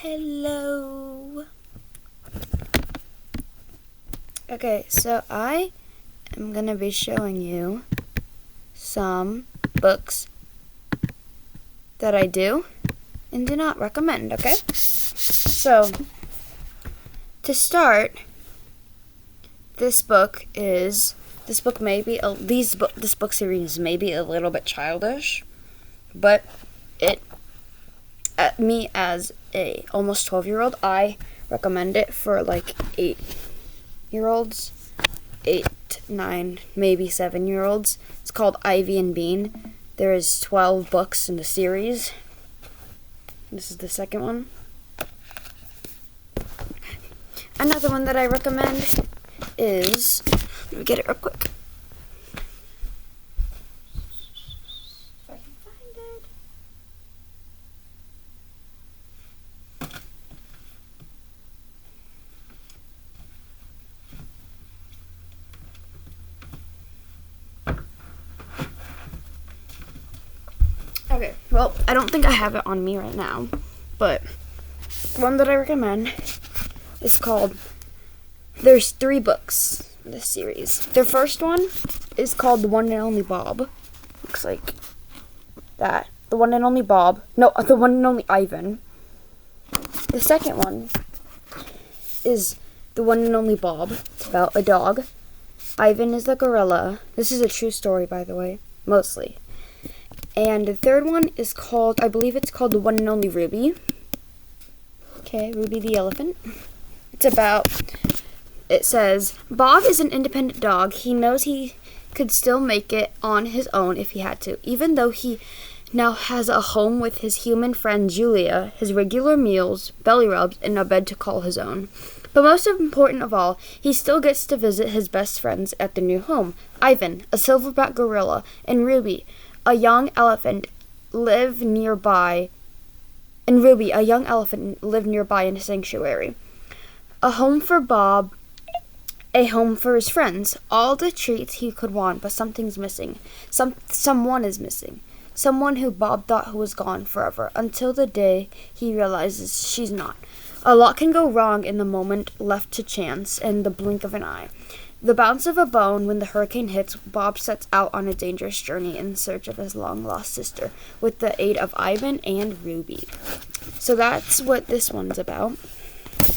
Hello. Okay, so I am going to be showing you some books that I do and do not recommend, okay? So, to start, this book series may be a little bit childish, but me as a almost 12-year-old, I recommend it for like 8-year-olds, 8, 9, maybe 7-year-olds. It's called Ivy and Bean. There is 12 books in the series. This is the second one. Another one that I recommend is, let me get it real quick. If I can find it. Okay, well, I don't think I have it on me right now, but one that I recommend is called, there's 3 books in this series. The first one is called The One and Only Bob. Looks like that. The One and Only Bob. No, The One and Only Ivan. The second one is The One and Only Bob. It's about a dog. Ivan is the gorilla. This is a true story, by the way, mostly. And the third one is called, I believe it's called The One and Only Ruby. Okay, Ruby the elephant. It says, Bob is an independent dog. He knows he could still make it on his own if he had to. Even though he now has a home with his human friend Julia, his regular meals, belly rubs, and a bed to call his own. But most important of all, he still gets to visit his best friends at the new home. Ivan, a silverback gorilla, and Ruby, a young elephant, live nearby. And Ruby, a young elephant, live nearby in a sanctuary. A home for Bob, a home for his friends. All the treats he could want, but something's missing. Someone is missing. Someone who Bob thought was gone forever, until the day he realizes she's not. A lot can go wrong in the moment left to chance and the blink of an eye. The bounce of a bone when the hurricane hits, Bob sets out on a dangerous journey in search of his long-lost sister, with the aid of Ivan and Ruby. So that's what this one's about.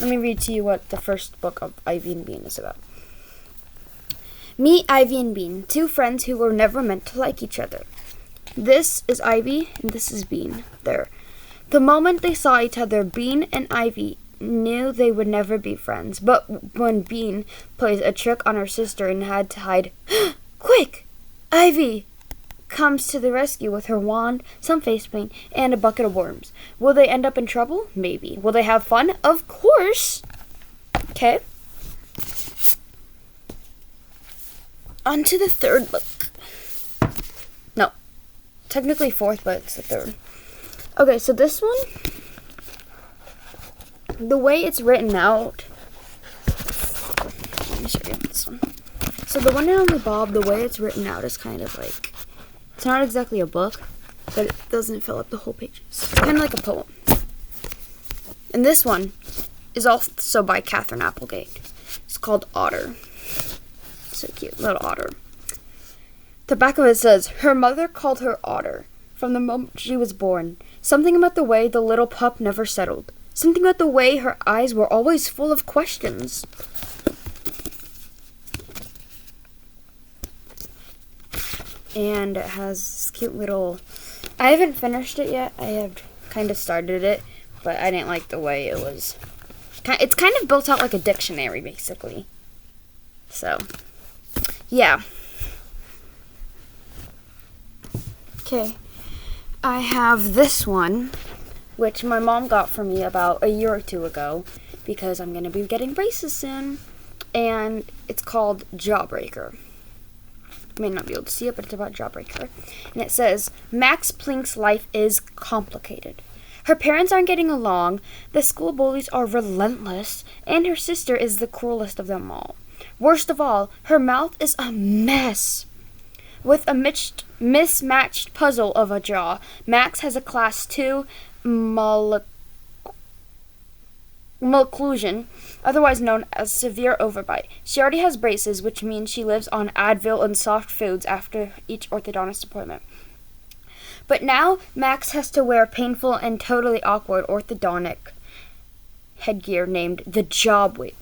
Let me read to you what the first book of Ivy and Bean is about. Meet Ivy and Bean, 2 friends who were never meant to like each other. This is Ivy and this is Bean. There. The moment they saw each other, Bean and Ivy knew they would never be friends. But when Bean plays a trick on her sister and had to hide, quick! Ivy comes to the rescue with her wand, some face paint, and a bucket of worms. Will they end up in trouble? Maybe. Will they have fun? Of course! Okay. On to the third book. No. Technically 4th, but it's the 3rd. Okay, so this one, the way it's written out, let me show you this one. So The One and Only Bob, the way it's written out is kind of like, it's not exactly a book, but it doesn't fill up the whole pages. It's kind of like a poem. And this one is also by Katherine Applegate. It's called Otter. So cute, little otter. The back of it says, her mother called her Otter from the moment she was born. Something about the way the little pup never settled. Something about the way her eyes were always full of questions. And it has this cute little, I haven't finished it yet. I have kind of started it, but I didn't like the way it was. It's kind of built out like a dictionary, basically. So, yeah. Okay. I have this one, which my mom got for me about a year or 2 ago, because I'm going to be getting braces soon, and it's called Jawbreaker. You may not be able to see it, but it's about Jawbreaker. And it says, Max Plink's life is complicated. Her parents aren't getting along, the school bullies are relentless, and her sister is the cruelest of them all. Worst of all, her mouth is a mess. With a mismatched puzzle of a jaw, Max has a class 2 malocclusion, otherwise known as severe overbite. She already has braces, which means she lives on Advil and soft foods after each orthodontist appointment. But now Max has to wear painful and totally awkward orthodontic headgear named the Jawbreaker.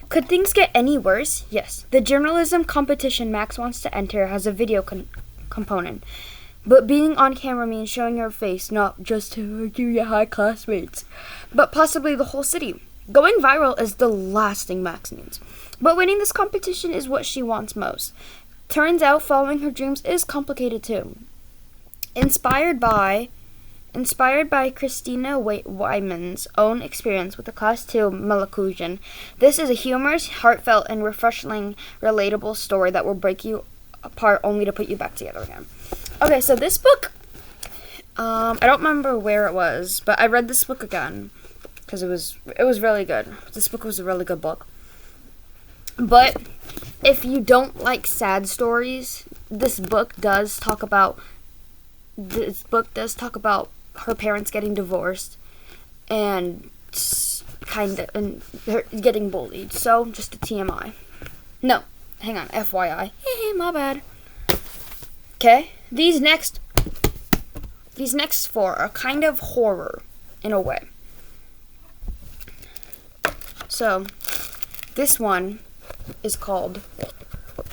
Could things get any worse? Yes. The journalism competition Max wants to enter has a video component. But being on camera means showing your face, not just to your high classmates, but possibly the whole city. Going viral is the last thing Max needs. But winning this competition is what she wants most. Turns out following her dreams is complicated too. Inspired by Christina Wyman's own experience with the Class 2 malocclusion, this is a humorous, heartfelt, and refreshingly relatable story that will break you apart only to put you back together again. Okay, so this book, I don't remember where it was, but I read this book again because it was really good. This book was a really good book. But if you don't like sad stories, this book does talk about her parents getting divorced and and her getting bullied. So just a TMI. No, hang on, FYI. My bad. Okay, these next 4 are kind of horror in a way. So this one is called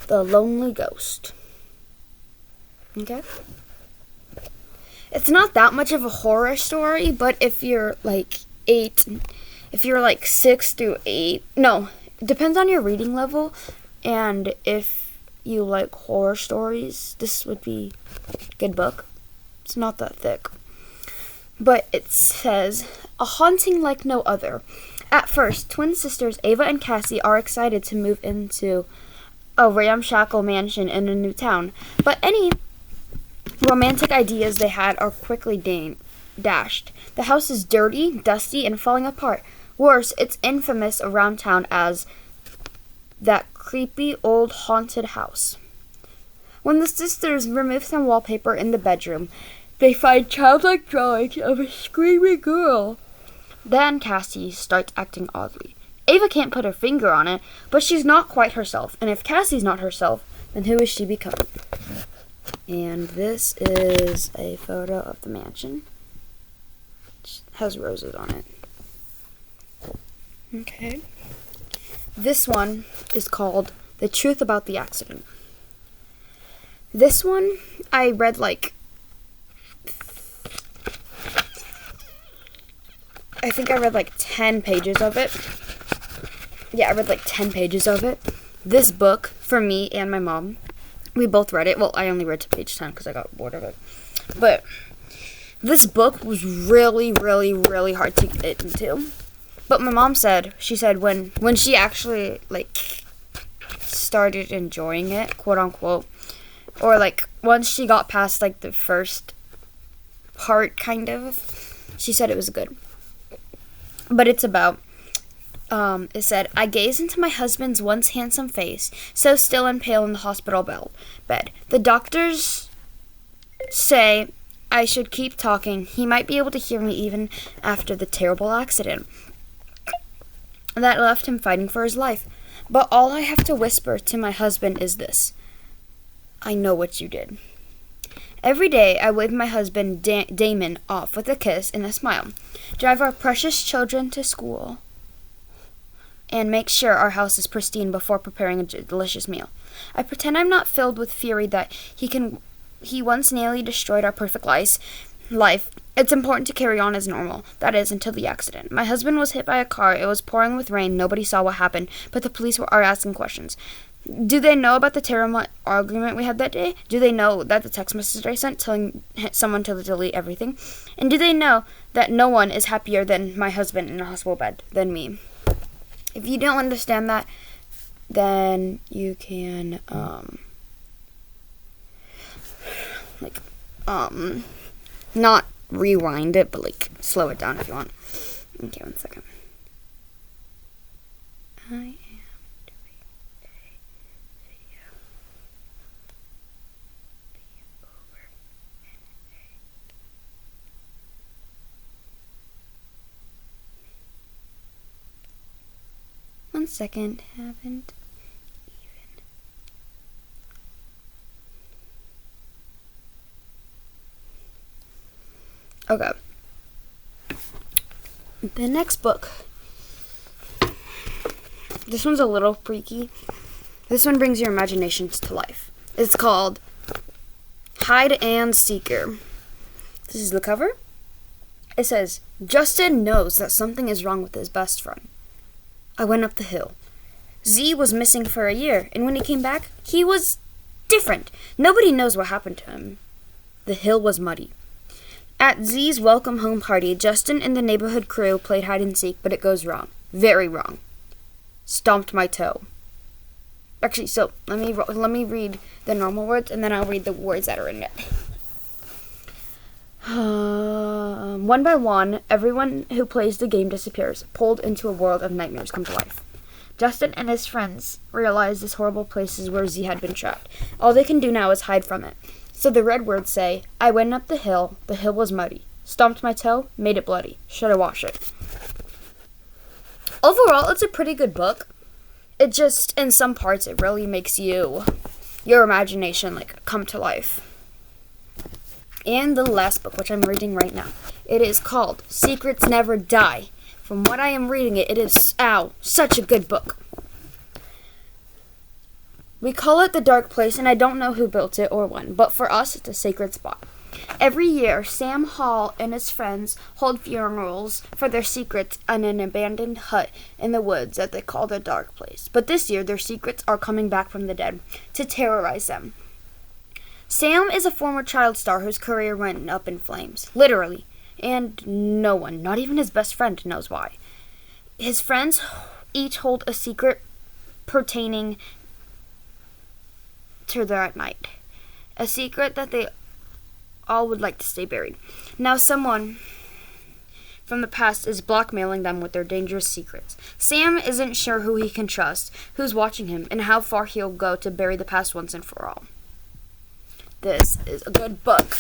The Lonely Ghost. Okay? It's not that much of a horror story, but if you're like 6 through 8, no, it depends on your reading level, and if you like horror stories, this would be a good book. It's not that thick. But it says, a haunting like no other. At first, twin sisters Ava and Cassie are excited to move into a ramshackle mansion in a new town, but any romantic ideas they had are quickly dashed. The house is dirty, dusty, and falling apart. Worse, it's infamous around town as that creepy old haunted house. When the sisters remove some wallpaper in the bedroom, they find childlike drawings of a screaming girl. Then Cassie starts acting oddly. Ava can't put her finger on it, but she's not quite herself. And if Cassie's not herself, then who is she becoming? And this is a photo of the mansion. It has roses on it. Okay. This one is called The Truth About the Accident. This one, I read I think I read 10 pages of it. Yeah, I read 10 pages of it. This book, for me and my mom, we both read it. Well, I only read to page 10 because I got bored of it. But this book was really, really, really hard to get into. But my mom said, when she actually, started enjoying it, quote unquote, or, once she got past, the first part, kind of, she said it was good. But it's about, it said, I gaze into my husband's once handsome face, so still and pale in the hospital bed. The doctors say I should keep talking. He might be able to hear me even after the terrible accident that left him fighting for his life. But all I have to whisper to my husband is this: I know what you did. Every day I wave my husband Damon off with a kiss and a smile, drive our precious children to school, and make sure our house is pristine before preparing a delicious meal. I pretend I'm not filled with fury that he once nearly destroyed our perfect life. It's important to carry on as normal. That is, until the accident. My husband was hit by a car. It was pouring with rain. Nobody saw what happened, but the police are asking questions. Do they know about the terrible argument we had that day? Do they know that the text message I sent telling someone to delete everything? And do they know that no one is happier than my husband in a hospital bed than me? If you don't understand that, then you can, not rewind it, but, slow it down if you want. Okay, 1 second. I am doing a video. Be over in a... 1 second. Haven't even. Okay. The next book. This one's a little freaky. This one brings your imaginations to life. It's called Hide and Seeker. This is the cover. It says, Justin knows that something is wrong with his best friend. I went up the hill. Z was missing for a year, and when he came back, he was different. Nobody knows what happened to him. The hill was muddy. At Z's welcome home party, Justin and the neighborhood crew played hide and seek, but it goes wrong. Very wrong. Stomped my toe. Actually, so let me read the normal words, and then I'll read the words that are in it. One by one, everyone who plays the game disappears, pulled into a world of nightmares come to life. Justin and his friends realize this horrible place is where Z had been trapped. All they can do now is hide from it. So the red words say, I went up the hill was muddy. Stomped my toe, made it bloody. Should I wash it? Overall, it's a pretty good book. It just, in some parts, it really makes your imagination, come to life. And the last book, which I'm reading right now, it is called Secrets Never Die. From what I am reading it is, such a good book. We call it the Dark Place, and I don't know who built it or when, but for us, it's a sacred spot. Every year, Sam Hall and his friends hold funerals for their secrets in an abandoned hut in the woods that they call the Dark Place. But this year, their secrets are coming back from the dead to terrorize them. Sam is a former child star whose career went up in flames, literally, and no one, not even his best friend, knows why. His friends each hold a secret pertaining to that night, a secret that they all would like to stay buried. Now someone from the past is blackmailing them with their dangerous secrets. Sam isn't sure who he can trust, who's watching him, and how far he'll go to bury the past once and for all. This is a good book.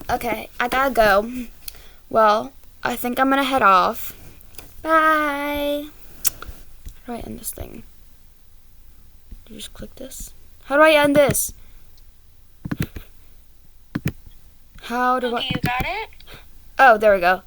Okay, I gotta go. Well, I think I'm gonna head off. Bye. How do I end this thing? Do you just click this? How do I end this? How do I... You got it? Oh, there we go.